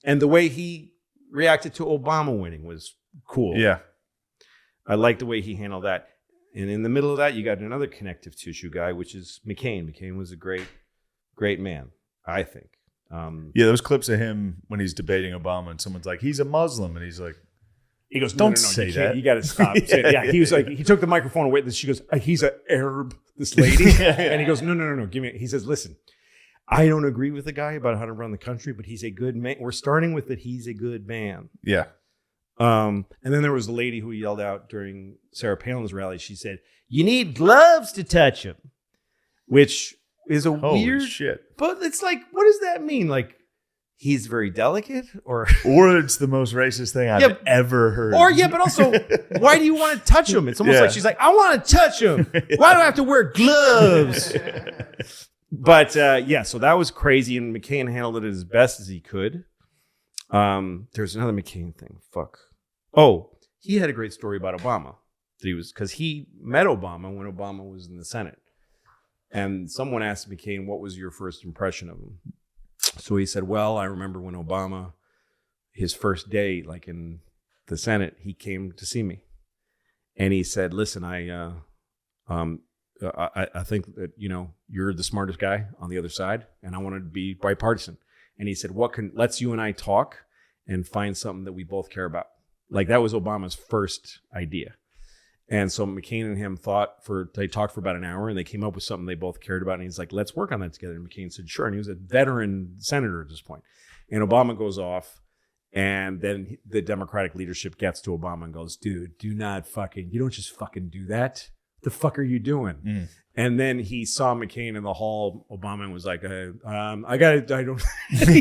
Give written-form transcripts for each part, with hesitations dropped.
And the way he reacted to Obama winning was cool. Yeah. I like the way he handled that. And in the middle of that, you got another connective tissue guy, which is McCain. McCain was a great man, I think. Those clips of him when he's debating Obama and someone's like, he's a Muslim. And he's like, he goes, don't say that. You got to stop. He was like, he took the microphone away. She goes, he's an Arab, this lady. And he goes, no. Give me. He says, listen, I don't agree with the guy about how to run the country, but he's a good man. We're starting with that he's a good man. Yeah. And then there was a lady who yelled out during Sarah Palin's rally. She said, you need gloves to touch him, which is a weird shit. But it's like, what does that mean? Like, he's very delicate or it's the most racist thing I've ever heard. But also, why do you want to touch him? It's almost like she's like, I want to touch him. Why do I have to wear gloves? But so that was crazy, and McCain handled it as best as he could. There's another McCain thing. Fuck. Oh, he had a great story about Obama. Because he met Obama when Obama was in the Senate. And someone asked McCain, what was your first impression of him? So he said, well, I remember when Obama, his first day, like in the Senate, he came to see me. And he said, listen, I think that, you're the smartest guy on the other side, and I want to be bipartisan. And he said, let's you and I talk and find something that we both care about. Like, that was Obama's first idea. And so McCain and him they talked for about an hour, and they came up with something they both cared about. And he's like, let's work on that together. And McCain said, sure. And he was a veteran senator at this point. And Obama goes off, and then the Democratic leadership gets to Obama and goes, dude, you don't just fucking do that. What the fuck are you doing? And then he saw McCain in the hall. Obama was like, he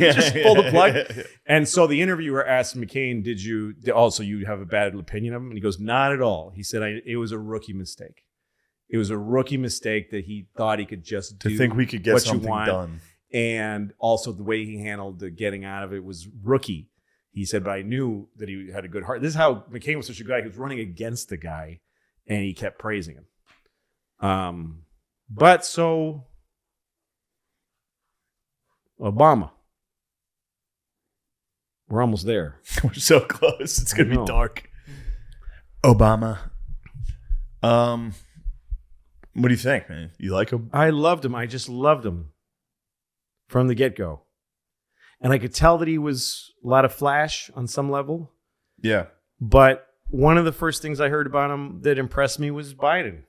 just pulled the plug. And so the interviewer asked McCain, so you have a bad opinion of him? And he goes, not at all. He said, it was a rookie mistake. It was a rookie mistake that he thought he could just do think we could get what something you want. Done. And also the way he handled the getting out of it was rookie. He said, but I knew that he had a good heart. This is how McCain was such a guy. He was running against the guy, and he kept praising him. But so Obama, we're almost there. We're so close. It's going to be dark. Obama. What do you think, man? You like him? I loved him. I just loved him from the get-go. And I could tell that he was a lot of flash on some level. Yeah. But one of the first things I heard about him that impressed me was Biden.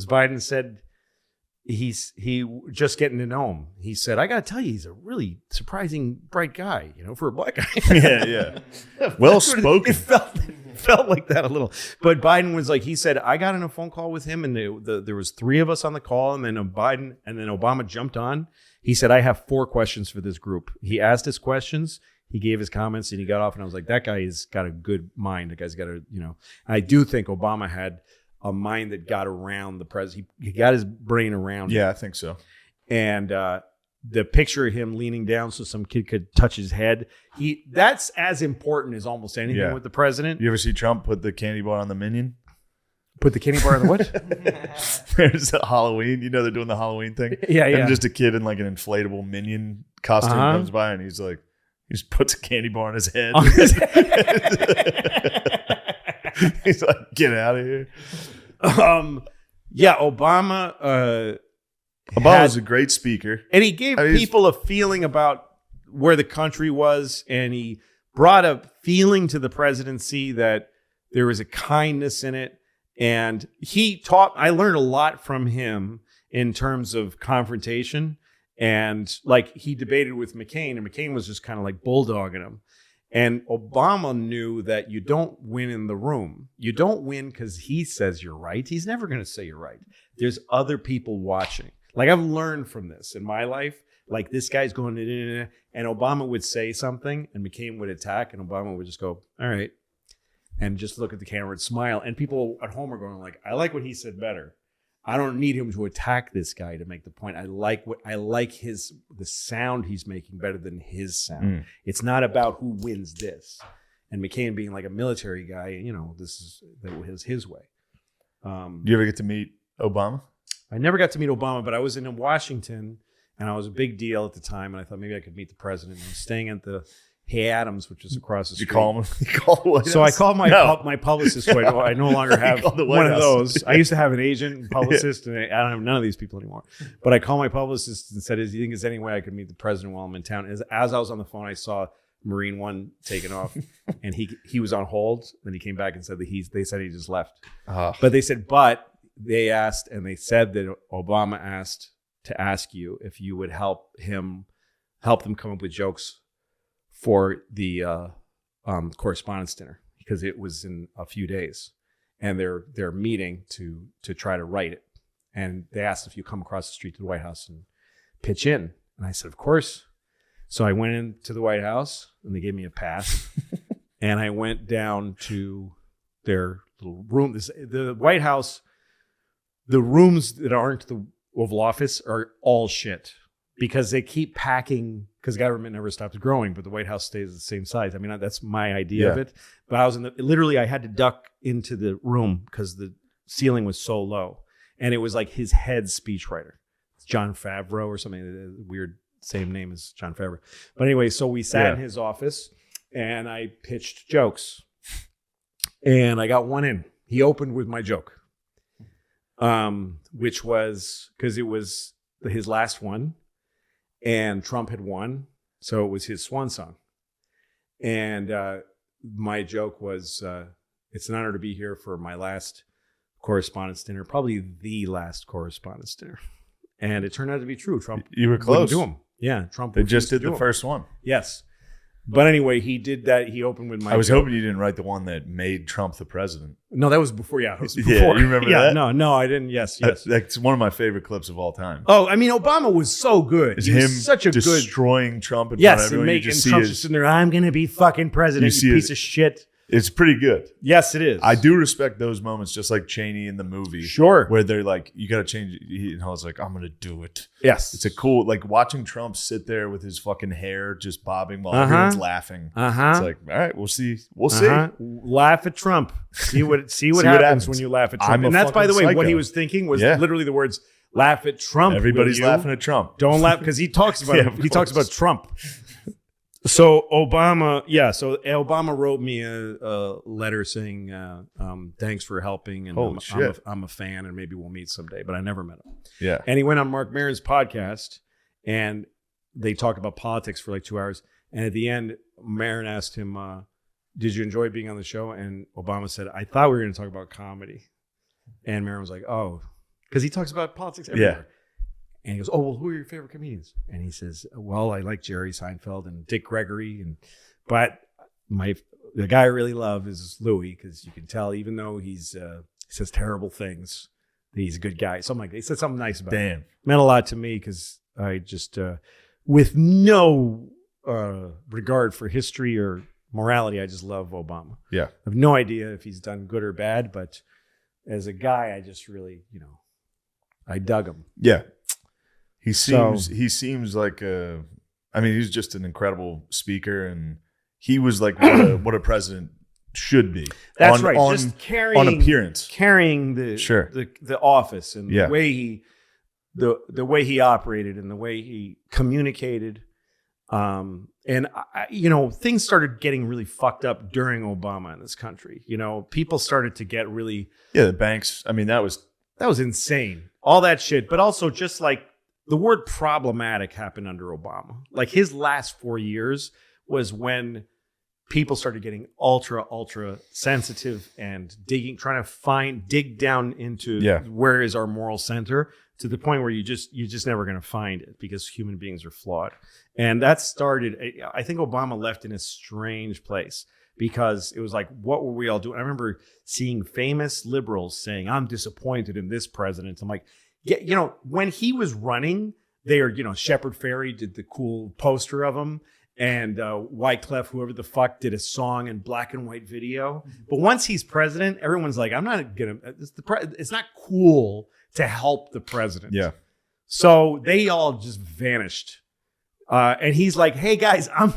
Biden said he just getting to know him. He said, I got to tell you, he's a really surprising bright guy, for a black guy. Yeah. Well spoken. It felt like that a little. But Biden was like, he said, I got in a phone call with him, and there was three of us on the call, and then Obama jumped on. He said, I have 4 questions for this group. He asked his questions. He gave his comments, and he got off, and I was like, that guy has got a good mind. That guy's got I do think Obama had a mind that got around the president. He got his brain around. Yeah, I think so. And the picture of him leaning down so some kid could touch his head, that's as important as almost anything with the president. You ever see Trump put the candy bar on the Minion? Put the candy bar on the what? There's a Halloween. They're doing the Halloween thing. Yeah. And just a kid in like an inflatable Minion costume comes by, and he's like, he just puts a candy bar on his head. He's like, get out of here. Obama. Obama was a great speaker. And he gave people a feeling about where the country was. And he brought a feeling to the presidency that there was a kindness in it. And I learned a lot from him in terms of confrontation. And like, he debated with McCain, and McCain was just kind of like bulldogging him. And Obama knew that you don't win in the room. You don't win because he says you're right. He's never going to say you're right. There's other people watching. Like, I've learned from this in my life. Like, this guy's going, and Obama would say something, and McCain would attack, and Obama would just go, all right, and just look at the camera and smile. And people at home are going like, I like what he said better. I don't need him to attack this guy to make the point. I like the sound he's making better than his sound. It's not about who wins this. And McCain being like a military guy, this is his way. Do you ever get to meet Obama? I never got to meet Obama, but I was in Washington, and I was a big deal at the time, and I thought maybe I could meet the president. I was staying at Hey Adams, which is across the street. You call him? You call the White House? So I called my publicist. Who I no longer have one of those. I used to have an agent and publicist, and I don't have none of these people anymore. But I called my publicist and said, "Do you think there's any way I could meet the president while I'm in town?" As I was on the phone, I saw Marine One taking off, and he was on hold. Then he came back and said that they said he just left. But they said, they asked, and they said that Obama asked to ask you if you would help them come up with jokes for the correspondence dinner, because it was in a few days, and they're meeting to try to write it. And they asked if you come across the street to the White House and pitch in. And I said, of course. So I went into the White House, and they gave me a pass. And I went down to their little room. The White House, the rooms that aren't the Oval Office are all shit, because they keep packing, because government never stops growing, but the White House stays the same size. I mean, that's my idea of it. But I was literally, I had to duck into the room because the ceiling was so low. And it was like his head speechwriter, John Favreau or something, weird same name as John Favreau. But anyway, so we sat in his office, and I pitched jokes, and I got one in. He opened with my joke, which was, because it was his last one, and Trump had won, so it was his swan song. And my joke was, it's an honor to be here for my last correspondence dinner, probably the last correspondence dinner. And it turned out to be true. Trump, you were close. Do him. Yeah, Trump. They just did the first one. Yes. But anyway, he did that. He opened with my I was joke. hoping you didn't write the one that made Trump the president. No, that was before. Yeah, it was before. Yeah, you remember that? No, I didn't. Yes. That's one of my favorite clips of all time. Oh, I mean, Obama was so good. It's he was him such a destroying Trump in front of Yes, everyone. and Trump's just sitting there, I'm going to be fucking president, you piece of shit. It's pretty good. Yes, it is. I do respect those moments, just like Cheney in the movie. Sure. Where they're like, you got to change it. And I was like, I'm going to do it. Yes. It's a cool, like watching Trump sit there with his fucking hair just bobbing while everyone's laughing. It's like, all right, we'll see. We'll see. Laugh at Trump. See what happens when you laugh at Trump. And that's, by the way, psycho. what he was thinking was literally the words, laugh at Trump. Everybody's laughing at Trump. Don't laugh, because he talks about he talks about Trump. So Obama wrote me a letter saying, thanks for helping, and I'm a fan, and maybe we'll meet someday, but I never met him. Yeah. And he went on Mark Maron's podcast, and they talked about politics for like 2 hours. And at the end, Maron asked him, did you enjoy being on the show? And Obama said, I thought we were going to talk about comedy. And Maron was like, oh, because he talks about politics everywhere. Yeah. And he goes, oh, well, who are your favorite comedians? And he says, well, I like Jerry Seinfeld and Dick Gregory. But the guy I really love is Louis, because you can tell, even though he says terrible things, he's a good guy. Something like that. He said something nice about him. Meant a lot to me, because I just, with no regard for history or morality, I just love Obama. Yeah. I have no idea if he's done good or bad, but as a guy, I just really, I dug him. Yeah. He seems like he's just an incredible speaker, and he was like what a president should be. That's right. Just on appearance, carrying the office, and the way he operated, and the way he communicated. Things started getting really fucked up during Obama in this country. People started to get really the banks. I mean, that was insane. All that shit, but also just like. The word problematic happened under Obama. Like his last 4 years was when people started getting ultra sensitive and trying to dig down into where is our moral center, to the point where you're just never going to find it, because human beings are flawed. And that started, I think Obama left in a strange place, because it was like, what were we all doing? I remember seeing famous liberals saying, I'm disappointed in this president. I'm like, when he was running, Shepard Fairey did the cool poster of him, and Wyclef, whoever the fuck, did a song and black and white video. But once he's president, everyone's like, I'm not gonna. It's not cool to help the president. Yeah. So they all just vanished, and he's like, hey guys, I'm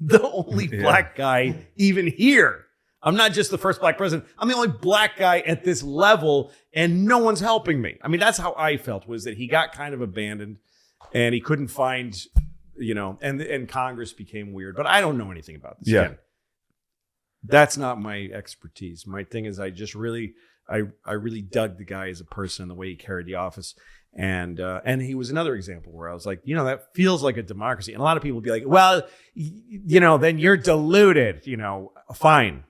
the only black guy even here. I'm not just the first black president. I'm the only black guy at this level, and no one's helping me. I mean, that's how I felt, was that he got kind of abandoned, and he couldn't find and Congress became weird. But I don't know anything about this. Yeah. Again, that's not my expertise. My thing is I really dug the guy as a person and the way he carried the office. And he was another example where I was like, that feels like a democracy. And a lot of people would be like, well, then you're deluded, fine.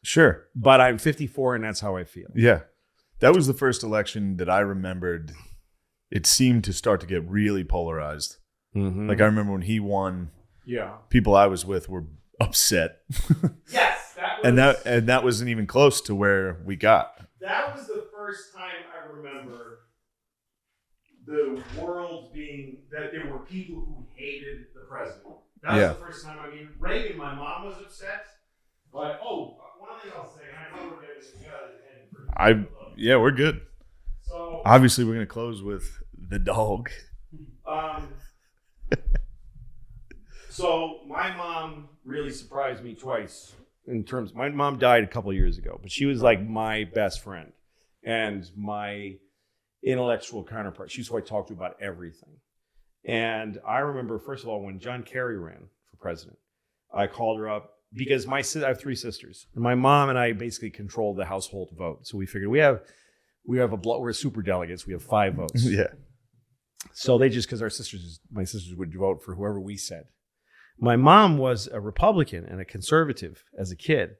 Sure. But I'm 54 and that's how I feel. Yeah. That was the first election that I remembered. It seemed to start to get really polarized. Mm-hmm. Like I remember when he won, people I was with were upset. Yes. That wasn't even close to where we got. That was the first time I remember the world being that there were people who hated the president. That was the first time. I mean, Reagan, my mom was upset. But one thing I'll say, I know we're getting yeah, we're good. So obviously, we're gonna close with the dog. So my mom really surprised me twice. My mom died a couple of years ago, but she was like my best friend and my intellectual counterpart. She's who I talked to about everything. And I remember, first of all, when John Kerry ran for president, I called her up because I have 3 sisters, and my mom and I basically controlled the household vote. So we figured we're super delegates. We have 5 votes. Yeah. So they just, because my sisters would vote for whoever we said. My mom was a Republican and a conservative as a kid.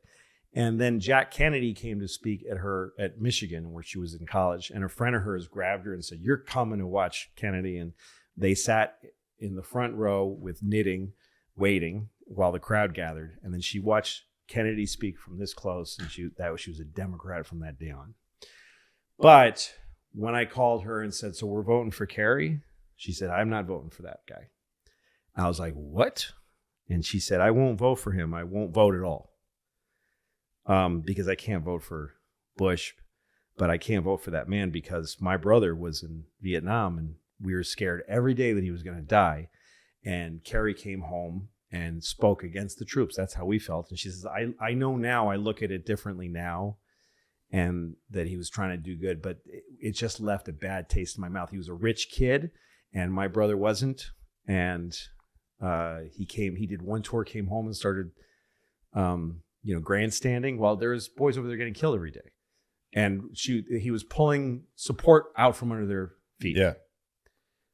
And then Jack Kennedy came to speak at Michigan, where she was in college. And a friend of hers grabbed her and said, "You're coming to watch Kennedy." And they sat in the front row with knitting, waiting while the crowd gathered. And then she watched Kennedy speak from this close. And she was a Democrat from that day on. But when I called her and said, "So we're voting for Kerry," she said, "I'm not voting for that guy." I was like, "What?" And she said, "I won't vote for him. I won't vote at all. Because I can't vote for Bush, but I can't vote for that man because my brother was in Vietnam and we were scared every day that he was going to die. And Kerry came home and spoke against the troops. That's how we felt." And she says, I know now, I look at it differently now, and that he was trying to do good, but it just left a bad taste in my mouth. He was a rich kid and my brother wasn't. And he did one tour, came home and started, grandstanding while there's boys over there getting killed every day. And he was pulling support out from under their feet. Yeah.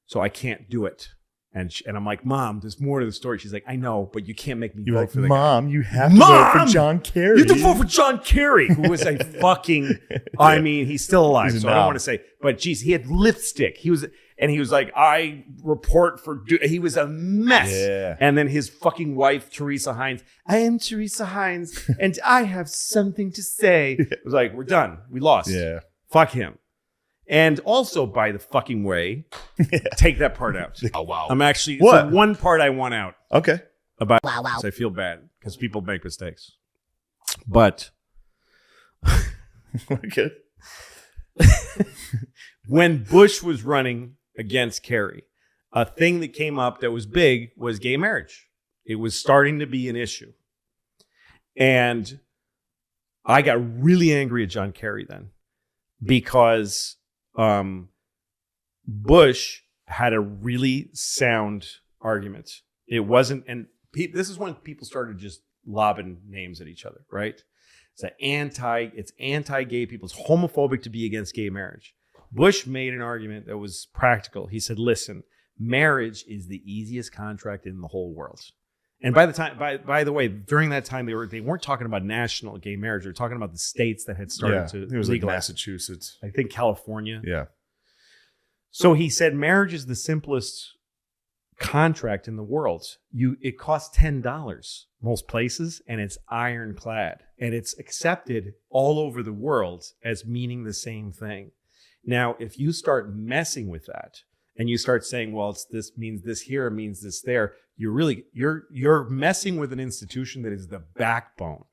So I can't do it. And I'm like, "Mom, there's more to the story." She's like, "I know, but you can't make me vote for the guy." "Mom, you have to vote for John Kerry. You have to vote for John Kerry," who was a fucking, I mean, he's still alive, so I don't want to say, but geez, he had lipstick. He was like, "I report for," he was a mess. Yeah. And then his fucking wife, Teresa Hines, "I am Teresa Hines, and I have something to say." It was like, we're done. We lost. Yeah. Fuck him. And also, by the fucking way, take that part out. Oh, wow. I'm actually, What? it's one part I want out. Okay. About so I feel bad because people make mistakes. But Okay. when Bush was running against Kerry, a thing that came up that was big was gay marriage. It was starting to be an issue. And I got really angry at John Kerry then because Bush had a really sound argument. It wasn't, and this is when people started just lobbing names at each other, right? It's anti-gay people. It's homophobic to be against gay marriage. Bush made an argument that was practical. He said, "Listen, marriage is the easiest contract in the whole world." And by the way, during that time, they weren't talking about national gay marriage. They were talking about the states that had started to it was legalize. like Massachusetts. I think California. Yeah. So he said, marriage is the simplest contract in the world. It costs $10 most places, and it's ironclad, and it's accepted all over the world as meaning the same thing. Now, if you start messing with that and you start saying, "Well, this means this here, it means this there," you're messing with an institution that is the backbone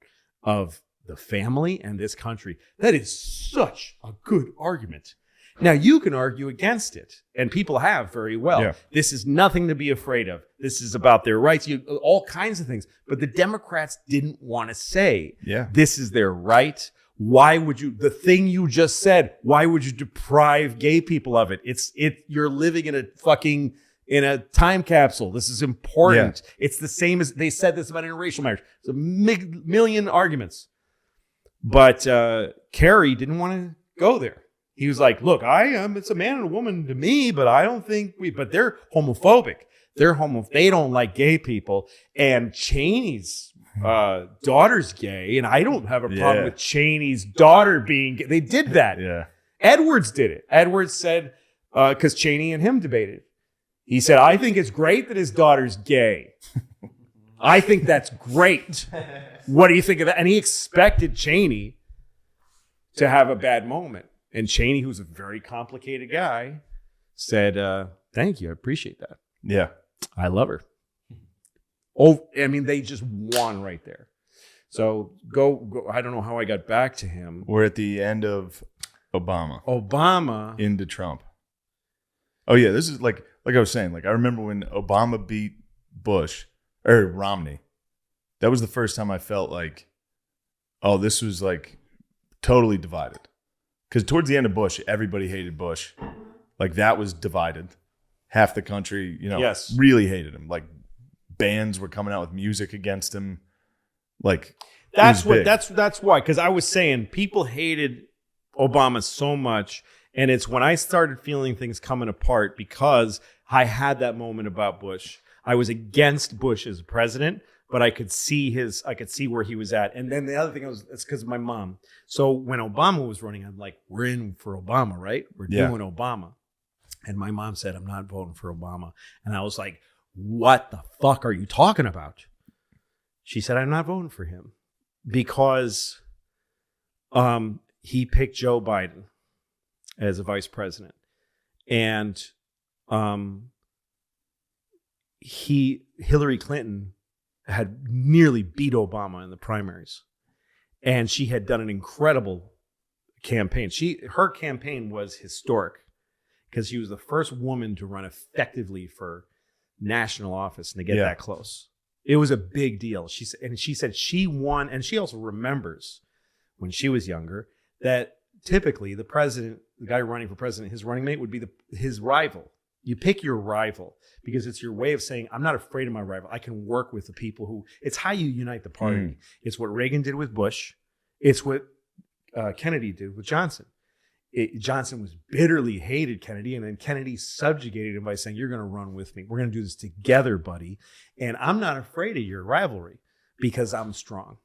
of the family and this country. That is such a good argument. Now, you can argue against it, and people have very well. Yeah. This is nothing to be afraid of. This is about their rights, all kinds of things. But the Democrats didn't want to say, this is their right. Why would you, the thing you just said, why would you deprive gay people of it? You're living in a fucking in a time capsule. This is important. Yeah. It's the same as they said this about interracial marriage. It's a million arguments. But Kerry didn't want to go there. He was like, look, it's a man and a woman to me, but I don't think but they're homophobic. They don't like gay people. And Cheney's daughter's gay, and I don't have a problem with Cheney's daughter being gay. They did that. Yeah. Edwards did it. Edwards said, because Cheney and him debated. He said, I think it's great that his daughter's gay. I think that's great. What do you think of that? And he expected Cheney to have a bad moment. And Cheney, who's a very complicated guy, said, thank you. I appreciate that. Yeah. I love her. Oh, I mean, they just won right there. So go. I don't know how I got back to him. We're at the end of Obama. Into Trump. Oh, yeah. This is like I was saying, I remember when Obama beat Romney. That was the first time I felt like, oh, this was totally divided. Because towards the end of Bush, everybody hated Bush. That was divided. Half the country, really hated him. Bands were coming out with music against him. That's why. Because I was saying people hated Obama so much, and it's when I started feeling things coming apart because I had that moment about Bush. I was against Bush as president, but I could see where he was at. And then the other thing it's because of my mom. So when Obama was running, I'm like, we're in for Obama, right? We're doing Obama. And my mom said, I'm not voting for Obama. And I was like, what the fuck are you talking about? She said, I'm not voting for him because he picked Joe Biden as a vice president. And Hillary Clinton had nearly beat Obama in the primaries. And she had done an incredible campaign. Her campaign was historic because she was the first woman to run effectively for national office and to get that close. It was a big deal. She said she won, and she also remembers when she was younger that typically the guy running for president, his running mate would be his rival. You pick your rival because it's your way of saying, I'm not afraid of my rival. I can work with the people it's how you unite the party. It's what Reagan did with Bush. It's what Kennedy did with Johnson. Johnson was bitterly hated Kennedy, and then Kennedy subjugated him by saying, you're going to run with me. We're going to do this together, buddy. And I'm not afraid of your rivalry because I'm strong,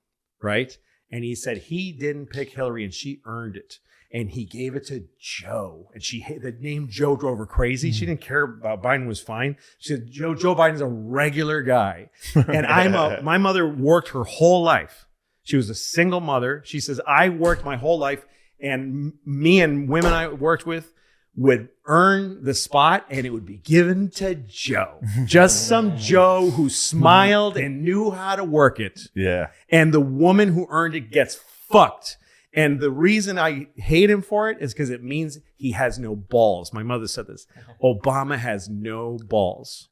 right? And he said he didn't pick Hillary, and she earned it. And he gave it to Joe. And the name Joe drove her crazy. She didn't care about Biden was fine. She said, Joe Biden's a regular guy. And my mother worked her whole life. She was a single mother. She says, I worked my whole life, and me and women I worked with would earn the spot, and it would be given to Joe. Just some Joe who smiled and knew how to work it. Yeah. And the woman who earned it gets fucked. And the reason I hate him for it is because it means he has no balls. My mother said this. Obama has no balls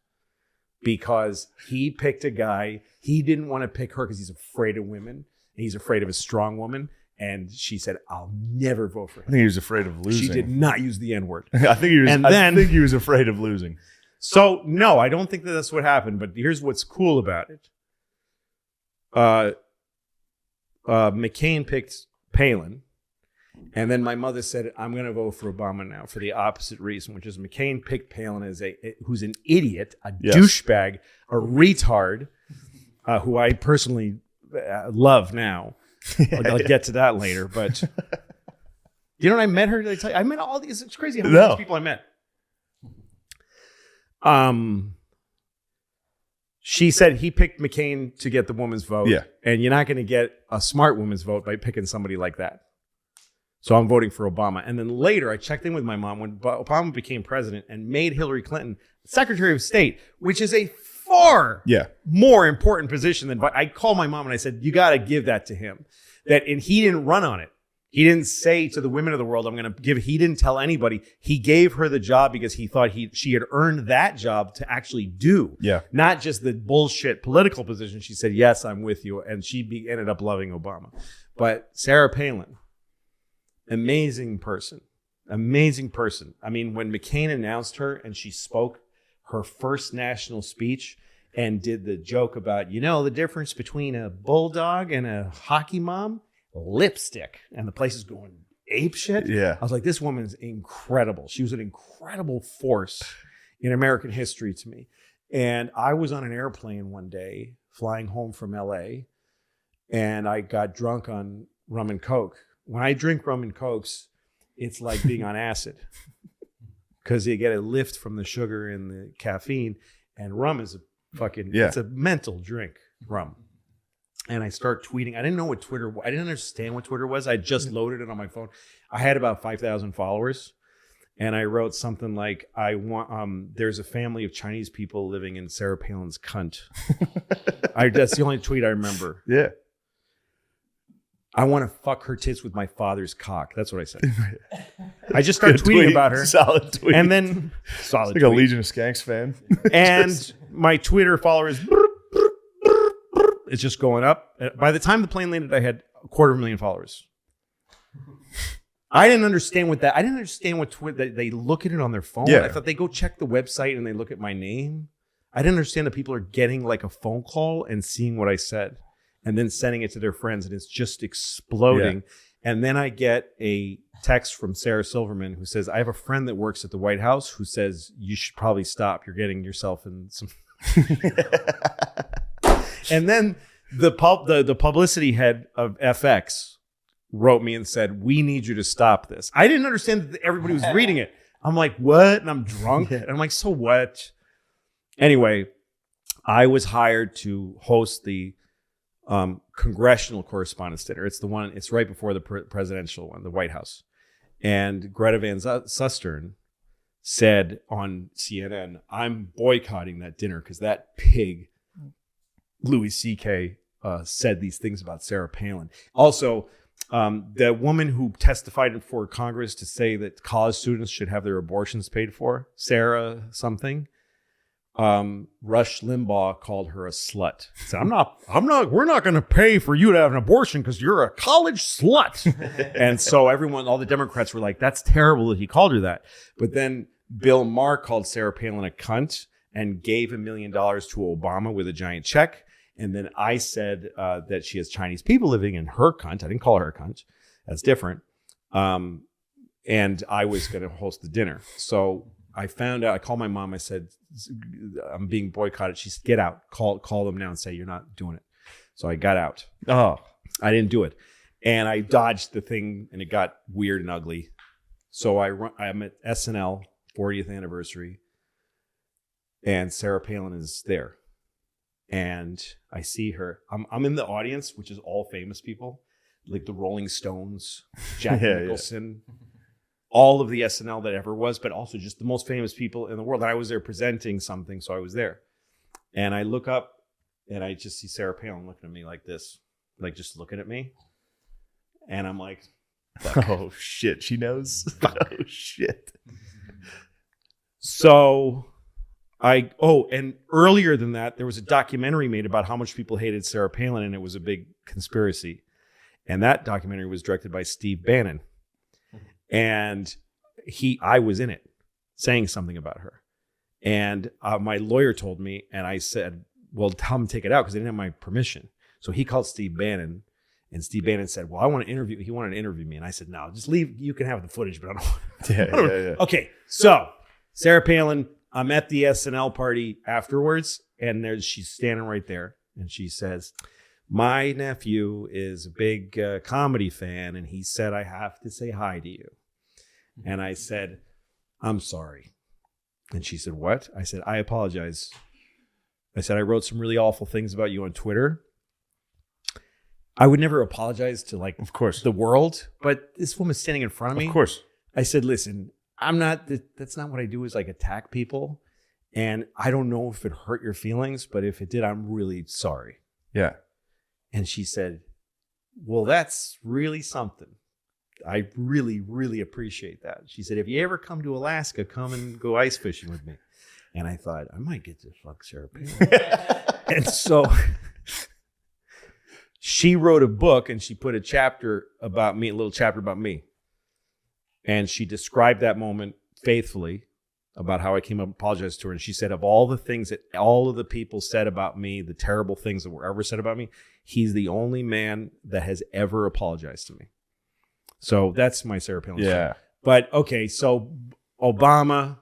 because he picked a guy. He didn't want to pick her because he's afraid of women. He's afraid of a strong woman. And she said, I'll never vote for him. I think he was afraid of losing. She did not use the N-word. I think he was afraid of losing. So, no, I don't think that's what happened. But here's what's cool about it. McCain picked Palin. And then my mother said, I'm going to vote for Obama now for the opposite reason, which is McCain picked Palin as who's an idiot, a douchebag, a retard, who I personally love now. I'll get to that later. But you know what I met her? Did I tell you? I met all these. It's crazy how many of these people I met. She said he picked McCain to get the woman's vote. Yeah. And you're not going to get a smart woman's vote by picking somebody like that. So I'm voting for Obama. And then later I checked in with my mom when Obama became president and made Hillary Clinton Secretary of State, which is a far more important position than I called my mom and I said, you got to give that to him. And he didn't run on it. He didn't say to the women of the world, I'm going to give, he didn't tell anybody. He gave her the job because he thought she had earned that job to actually do. Yeah. Not just the bullshit political position. She said, yes, I'm with you. And she ended up loving Obama. But Sarah Palin, amazing person. I mean, when McCain announced her and she spoke her first national speech and did the joke about, the difference between a bulldog and a hockey mom? Lipstick. And the place is going ape shit. Yeah. I was like, this woman is incredible. She was an incredible force in American history to me. And I was on an airplane one day flying home from LA, and I got drunk on rum and Coke. When I drink rum and Cokes, it's like being on acid because you get a lift from the sugar and the caffeine, and rum is it's a mental drink, rum. And I start tweeting. I didn't know what Twitter was. I didn't understand what Twitter was. I just loaded it on my phone. I had about 5,000 followers. And I wrote something like, there's a family of Chinese people living in Sarah Palin's cunt. That's the only tweet I remember. Yeah. I want to fuck her tits with my father's cock. That's what I said. I just started tweeting about her. Solid tweet. And then, solid like tweet. a Legion of Skanks fan. And my Twitter followers, it's just going up. By the time the plane landed, I had 250,000 followers. I didn't understand what they look at it on their phone. Yeah. I thought they go check the website and they look at my name. I didn't understand that people are getting like a phone call and seeing what I said and then sending it to their friends, and it's just exploding. Yeah. And then I get a text from Sarah Silverman who says, I have a friend that works at the White House who says you should probably stop. You're getting yourself in some. And then the publicity head of FX wrote me and said, we need you to stop this. I didn't understand that everybody was reading it. I'm like, what? And I'm drunk. And I'm like, so what? Anyway, I was hired to host the Congressional Correspondents' Dinner. It's right before the presidential one, the White House. And Greta Van Susteren said on CNN, I'm boycotting that dinner because that pig, Louis C.K., said these things about Sarah Palin. Also, the woman who testified before Congress to say that college students should have their abortions paid for, Sarah something, Rush Limbaugh called her a slut. He said, we're not going to pay for you to have an abortion because you're a college slut. And so all the Democrats were like, that's terrible that he called her that. But then Bill Maher called Sarah Palin a cunt and gave $1 million to Obama with a giant check. And then I said that she has Chinese people living in her cunt. I didn't call her a cunt. That's different. And I was going to host the dinner. So I found out, I called my mom. I said, I'm being boycotted. She said, get out. Call them now and say you're not doing it. So I got out. Oh, I didn't do it. And I dodged the thing and it got weird and ugly. So I'm at SNL 40th anniversary and Sarah Palin is there. And I see her. I'm in the audience, which is all famous people, like the Rolling Stones, Jack Nicholson, all of the SNL that ever was, but also just the most famous people in the world. And I was there presenting something, so I was there. And I look up, and I just see Sarah Palin looking at me like this, like just looking at me. And I'm like, fuck. Oh, shit. She knows. Oh, shit. So... and earlier than that, there was a documentary made about how much people hated Sarah Palin, and it was a big conspiracy. And that documentary was directed by Steve Bannon. And I was in it, saying something about her. And my lawyer told me, and I said, well, tell him to take it out because they didn't have my permission. So he called Steve Bannon, and Steve Bannon said, well, he wanted to interview me. And I said, no, just leave. You can have the footage, but I don't want to. Yeah. Okay, so Sarah Palin... I'm at the SNL party afterwards, and she's standing right there, and she says, my nephew is a big comedy fan, and he said I have to say hi to you. And I said, I'm sorry. And she said, what? I said, I apologize. I said, I wrote some really awful things about you on Twitter. I would never apologize to, like, of course, the world, but this woman's standing in front of me. Of course. I said, listen, that's not what I do is like attack people. And I don't know if it hurt your feelings, but if it did, I'm really sorry. Yeah. And she said, well, that's really something. I really, really appreciate that. She said, if you ever come to Alaska, come and go ice fishing with me. And I thought, I might get to fuck Sarah Palin. And so she wrote a book and she put a chapter about me, a little chapter about me. And she described that moment faithfully. about how I came up and apologized to her. And she said, of all the things that all of the people said about me, the terrible things that were ever said about me, he's the only man that has ever apologized to me. So that's my Sarah Palin story. Yeah. But okay, so Obama,